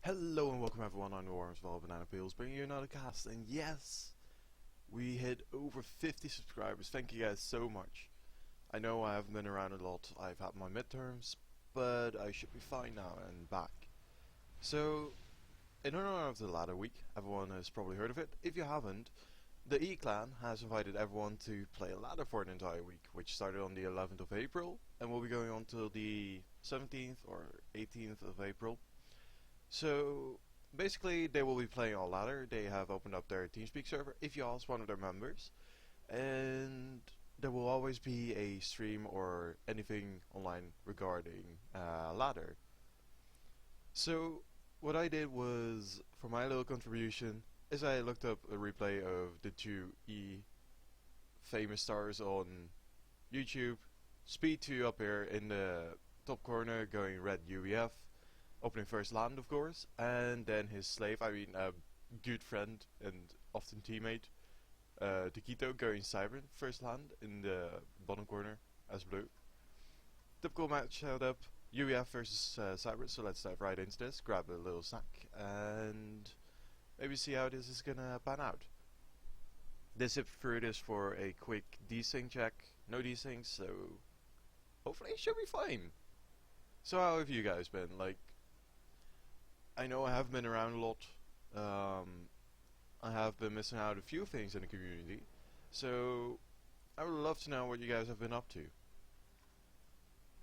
Hello and welcome everyone on WarmBananaPeel, bringing you another cast, and yes, we hit over 50 subscribers. Thank you guys so much. I know I haven't been around a lot, I've had my midterms, but I should be fine now and back. So, in honor of the ladder week, everyone has probably heard of it. If you haven't, the E-Clan has invited everyone to play a ladder for an entire week, which started on the 11th of April and will be going on till the 17th or 18th of April. So basically they will be playing all ladder. They have opened up their TeamSpeak server if you ask one of their members, and there will always be a stream or anything online regarding ladder. So what I did was, for my little contribution, is I looked up a replay of the two famous stars on YouTube. Speed2 up here in the top corner going red UEF, opening first land of course, and then his slave, I mean a good friend and often teammate, Taquito going Siren first land in the bottom corner as blue. Typical match held up, UEF versus Siren, so let's dive right into this, grab a little snack and maybe see how this is gonna pan out. This zip through this for a quick desync check, no desync, so hopefully it should be fine. So how have you guys been? Like, I know I haven't been around a lot. I have been missing out a few things in the community, so I would love to know what you guys have been up to.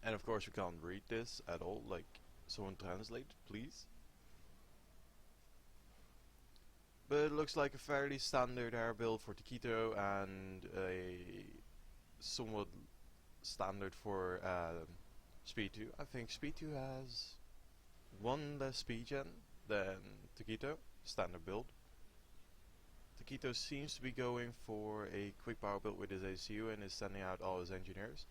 And of course we can't read this at all, like someone translate please. But it looks like a fairly standard air build for Taquito and a somewhat standard for Speed2. I think Speed2 has one less speed gen than Taquito, standard build. Taquito seems to be going for a quick power build with his ACU and is sending out all his engineers.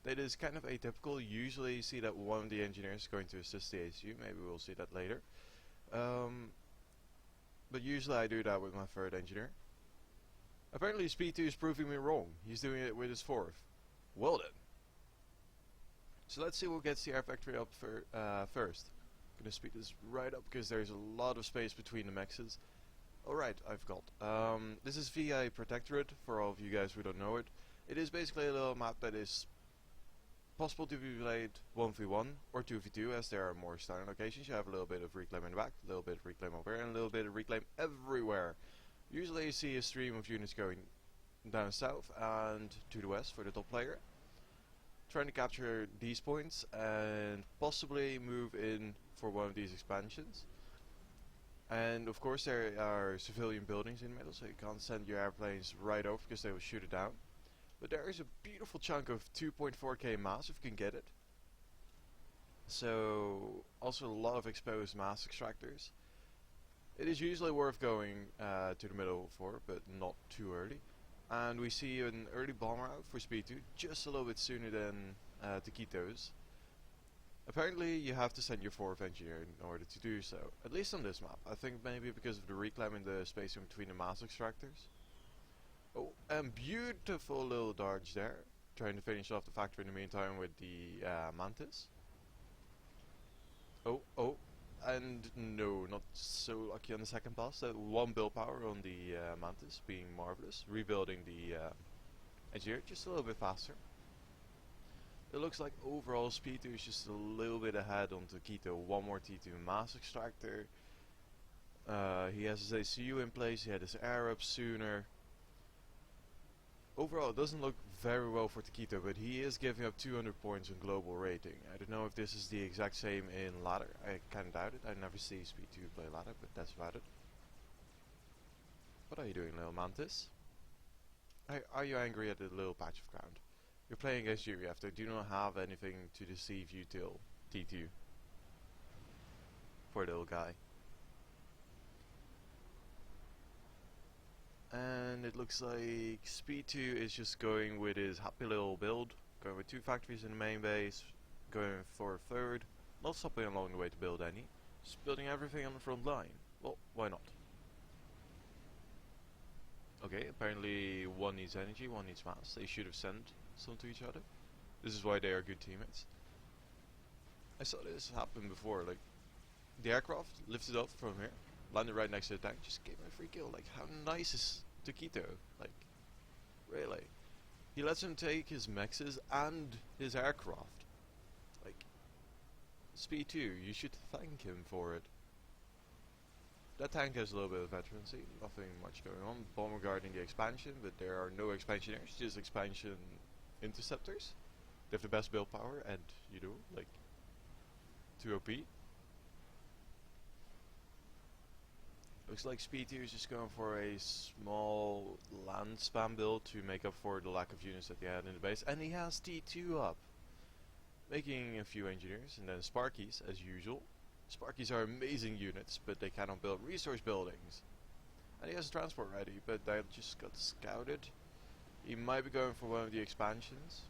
That is kind of atypical. Usually you see that one of the engineers is going to assist the ACU, maybe we'll see that later. But usually I do that with my third engineer. Apparently Speed2 is proving me wrong, he's doing it with his fourth. Well then. So let's see what gets the air factory up first. I'm gonna speed this right up because there's a lot of space between the mexes. Alright, I've got. This is Vya Protectorate, for all of you guys who don't know it. It is basically a little map that is possible to be played 1v1 or 2v2, as there are more standard locations. You have a little bit of reclaim in the back, a little bit of reclaim over here, and a little bit of reclaim everywhere. Usually you see a stream of units going down south and to the west for the top player, trying to capture these points and possibly move in for one of these expansions. And of course there are civilian buildings in the middle, so you can't send your airplanes right over because they will shoot it down. But there is a beautiful chunk of 2.4k mass if you can get it. So also a lot of exposed mass extractors. It is usually worth going to the middle for, but not too early. And we see an early bomber out for Speed2, just a little bit sooner than Taquito's. Apparently you have to send your fourth engineer in order to do so, at least on this map. I think maybe because of the reclaim and the spacing between the mass extractors. Oh, and beautiful little dodge there, trying to finish off the factory in the meantime with the Mantis. Oh, and no, not so lucky on the second pass. One build power on the Mantis, being marvelous. Rebuilding the engineer just a little bit faster. It looks like overall Speed2 is just a little bit ahead on Taquito. One more T2 mass extractor. He has his ACU in place, he had his air up sooner. Overall it doesn't look very well for Taquito, but he is giving up 200 points on global rating. I don't know if this is the exact same in ladder, I kinda doubt it. I never see Speed2 play ladder, but that's about it. What are you doing, little Mantis? Are you angry at the little patch of ground? You're playing against UEF, they do not have anything to deceive you till T2. Poor little guy. And it looks like Speed2 is just going with his happy little build, going with two factories in the main base, going for a third, not stopping along the way to build any, just building everything on the front line. Well, why not? Okay, apparently one needs energy, one needs mass. They should have sent some to each other. This is why they are good teammates. I saw this happen before, like the aircraft, lifts it up from here, landed right next to the tank, just gave him a free kill. Like, how nice is Taquito? Like, really? He lets him take his mexes and his aircraft. Like, speed2, you should thank him for it. That tank has a little bit of veterancy, nothing much going on. Bomber guarding the expansion, but there are no expansionaires, just expansion interceptors. They have the best build power, and you know, like, 2 OP. Looks like speed2 is just going for a small land spam build to make up for the lack of units that he had in the base, and he has T2 up, making a few engineers, and then Sparkies as usual. Sparkies are amazing units, but they cannot build resource buildings. And he has a transport ready, but that just got scouted. He might be going for one of the expansions.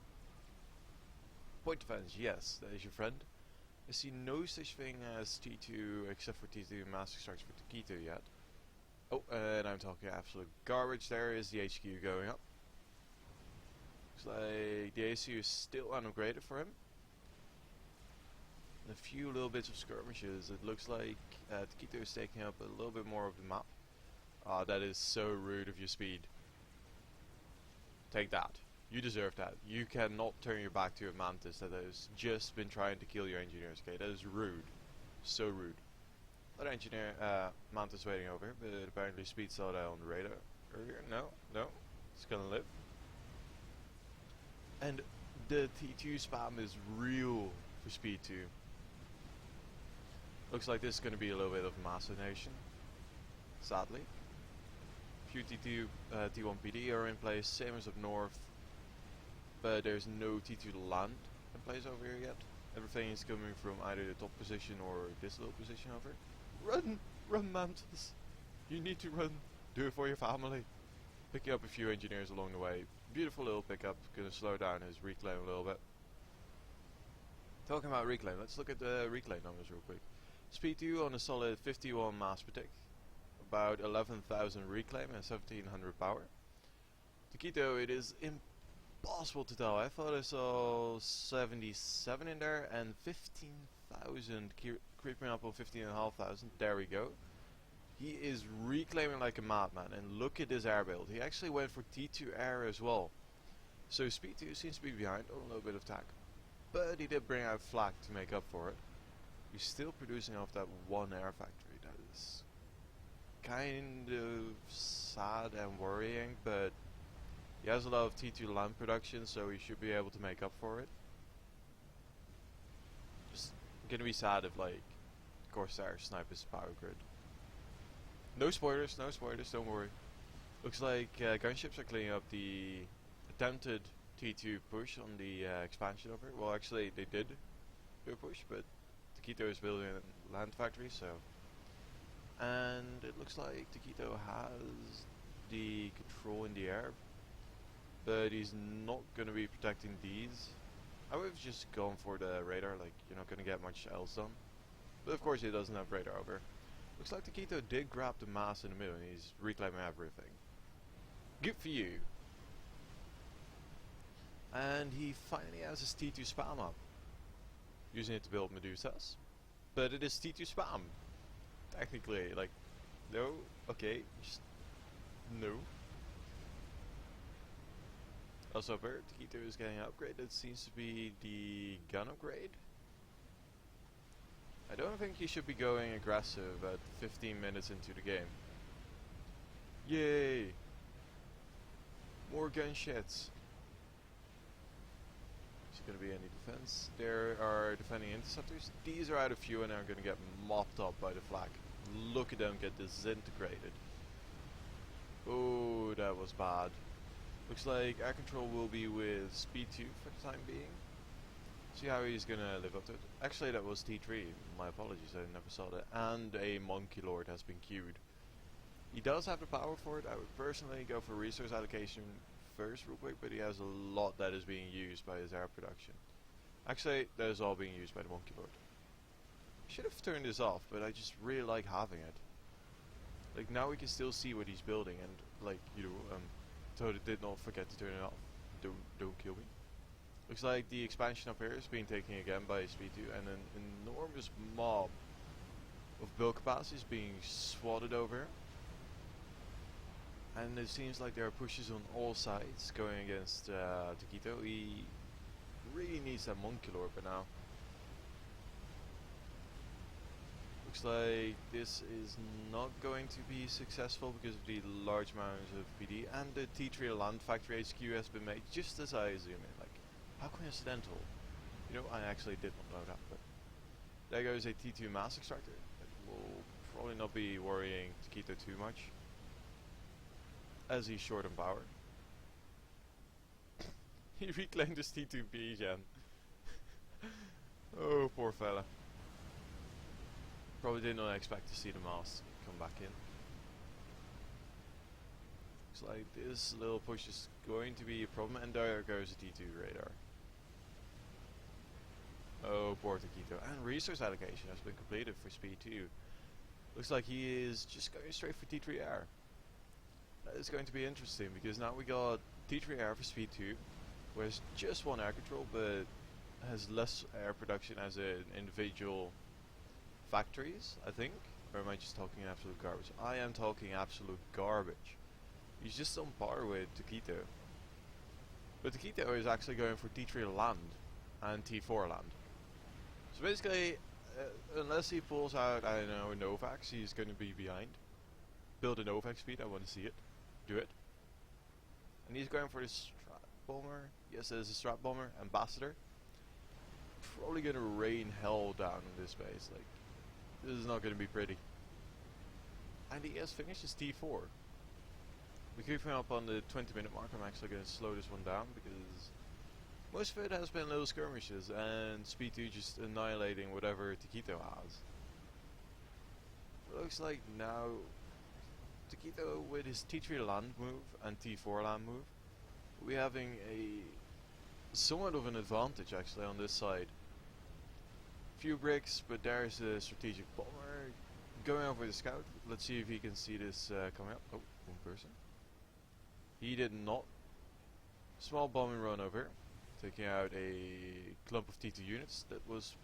Point defense, yes, that is your friend. I see no such thing as T2 except for T2 master structure for Taquito yet. Oh, and I'm talking absolute garbage. There is the HQ going up. Looks like the ACU is still unupgraded for him. And a few little bits of skirmishes. It looks like Taquito is taking up a little bit more of the map. Ah, that is so rude of your speed. Take that. You deserve that. You cannot turn your back to a mantis that has just been trying to kill your engineers, okay? That is rude. So rude. Another engineer, mantis waiting over here, but apparently speed saw that on the radar earlier. No, it's gonna live. And the T2 spam is real for speed 2. Looks like this is gonna be a little bit of assassination, sadly. Few T2, T1 PD are in place, same as up north. But there's no T2 land in place over here yet. Everything is coming from either the top position or this little position over. Run! Run, mantis! You need to run. Do it for your family. Picking up a few engineers along the way. Beautiful little pickup. Gonna slow down his reclaim a little bit. Talking about reclaim, let's look at the reclaim numbers real quick. Speed 2 on a solid 51 mass protect. About 11,000 reclaim and 1700 power. Taquito, it is impossible to tell. I thought I saw 77 in there and 15,000 creeping up on 15,500. There we go. He is reclaiming like a madman, and look at this air build. He actually went for T2 air as well. So speed 2 seems to be behind on a little bit of tack, but he did bring out flak to make up for it. He's still producing off that one air factory. That is kind of sad and worrying, but he has a lot of T2 land production, so he should be able to make up for it. Just gonna be sad if, like, Corsair snipe his power grid. No spoilers, don't worry. Looks like gunships are cleaning up the attempted T2 push on the expansion over here. Well, actually, they did do a push, but Taquito is building a land factory, so. And it looks like Taquito has the control in the air, but he's not going to be protecting these. I would have just gone for the radar, like, you're not going to get much else done. But of course he doesn't have radar over. Looks like Taquito did grab the mass in the middle and he's reclaiming everything. Good for you. And he finally has his T2 spam up. Using it to build Medusas. But it is T2 spam. Technically, like, no, okay, just no. Also, where Taquito is getting upgraded seems to be the gun upgrade. I don't think he should be going aggressive at 15 minutes into the game. Yay! More gun shits. Is there going to be any defense? There are defending interceptors. These are out of fuel and are going to get mopped up by the flak. Look at them get disintegrated. Oh, that was bad. Looks like air control will be with speed 2 for the time being. See how he's gonna live up to it. Actually, that was T3. My apologies, I never saw that. And a Monkey Lord has been queued. He does have the power for it. I would personally go for resource allocation first real quick, but he has a lot that is being used by his air production. Actually, that is all being used by the Monkey Lord. Should have turned this off, but I just really like having it. Like, now we can still see what he's building, and like, you know, so I did not forget to turn it off. Don't kill me. Looks like the expansion up here is being taken again by speed 2, and an enormous mob of build capacity is being swatted over. And it seems like there are pushes on all sides going against Taquito. He really needs that monkey lord by now. Looks like this is not going to be successful because of the large amounts of PD, and the T3 land factory HQ has been made just as I assumed it. Like, how coincidental? You know, I actually did not know that, but there goes a T2 mass extractor. It will probably not be worrying Taquito too much, as he's short on power. He reclaimed his T2P again. Oh, poor fella. Probably did not expect to see the mass come back in. Looks like this little push is going to be a problem, and there goes the T2 radar. Oh, poor Taquito. And resource allocation has been completed for speed 2. Looks like he is just going straight for T3 air. That is going to be interesting, because now we got T3 air for speed 2, who has just one air control, but has less air production as an individual factories, I think. Or am I just talking absolute garbage? I am talking absolute garbage. He's just on par with Taquito. But Taquito is actually going for T3 land and T4 land. So basically, unless he pulls out, I don't know, a Novax, he's going to be behind. Build a Novax speed, I want to see it. Do it. And he's going for the Strat Bomber. Yes, there's a Strat Bomber. Ambassador. Probably going to rain hell down on this base. Like, this is not going to be pretty. And he has finished his T4. We're creeping up on the 20-minute mark. I'm actually going to slow this one down, because most of it has been little skirmishes and speed 2 just annihilating whatever Taquito has. It looks like now Taquito with his T3 land move and T4 land move, we're having a somewhat of an advantage actually on this side. Few bricks, but there's a strategic bomber going over the scout. Let's see if he can see this coming up. Oh, one person. He did not. Small bombing run over, taking out a clump of T2 units. That was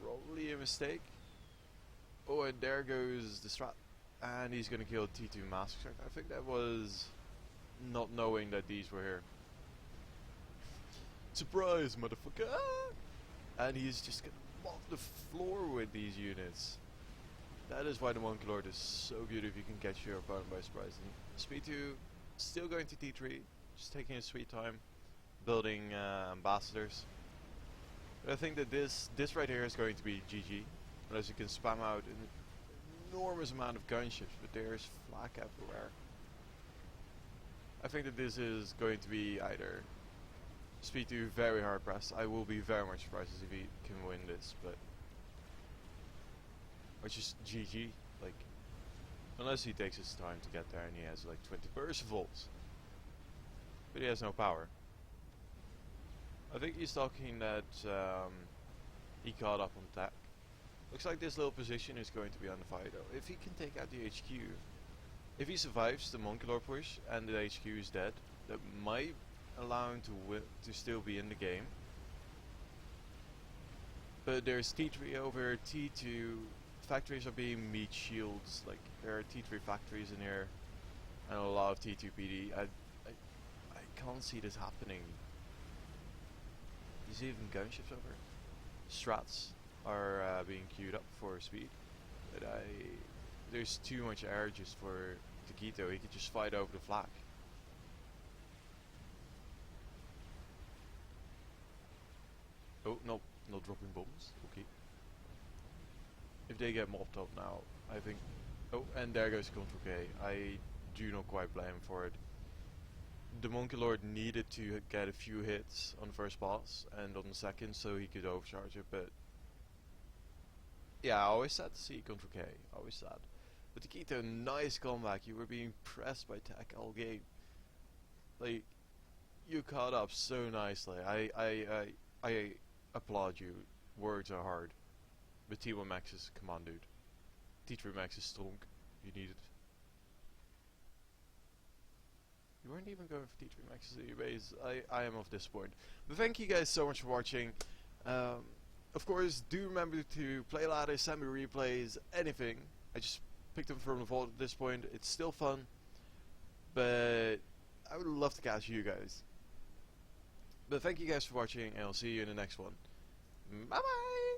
probably a mistake. Oh, and there goes the strat. And he's going to kill T2 mass extractor. I think that was not knowing that these were here. Surprise, motherfucker! And he's just going to mop the floor with these units. That is why the Monkey Lord is so good if you can catch your opponent by surprise. And speed 2 still going to T3, just taking his sweet time, building ambassadors. But I think that this right here is going to be GG, unless you can spam out an enormous amount of gunships, but there's flak everywhere. I think that this is going to be either speed 2 very hard pressed. I will be very much surprised if he can win this, but or just GG, like, unless he takes his time to get there and he has like 20 Percivals. But he has no power. I think he's talking that he caught up on tech. Looks like this little position is going to be under fire though. If he can take out the HQ, if he survives the Monkey Lord push and the HQ is dead, that might allow him to still be in the game. But there's T3 over T2. Factories are being meat shields. Like, there are T3 factories in here and a lot of T2 PD. I can't see this happening. There's even gunships over. Strats are being queued up for speed, but there's too much air just for Taquito. He could just fight over the flak. Oh no, not dropping bombs. Okay. If they get mopped up now, I think. Oh, and there goes Control K. I do not quite blame him for it. The Monkey Lord needed to get a few hits on the first pass and on the second, so he could overcharge it. But yeah, always sad to see Control K. Always sad. But Taquito, nice comeback. You were being pressed by tech all game. Like, you caught up so nicely. I applaud you. Words are hard. But T1 Max is come on, dude. T3 Max is strong. You need it. You weren't even going for T3 Maxes at your base. I am of this point. But thank you guys so much for watching. Of course, do remember to play ladder, send me replays, anything. I just picked them from the vault at this point. It's still fun, but I would love to catch you guys. But thank you guys for watching, and I'll see you in the next one. Bye bye!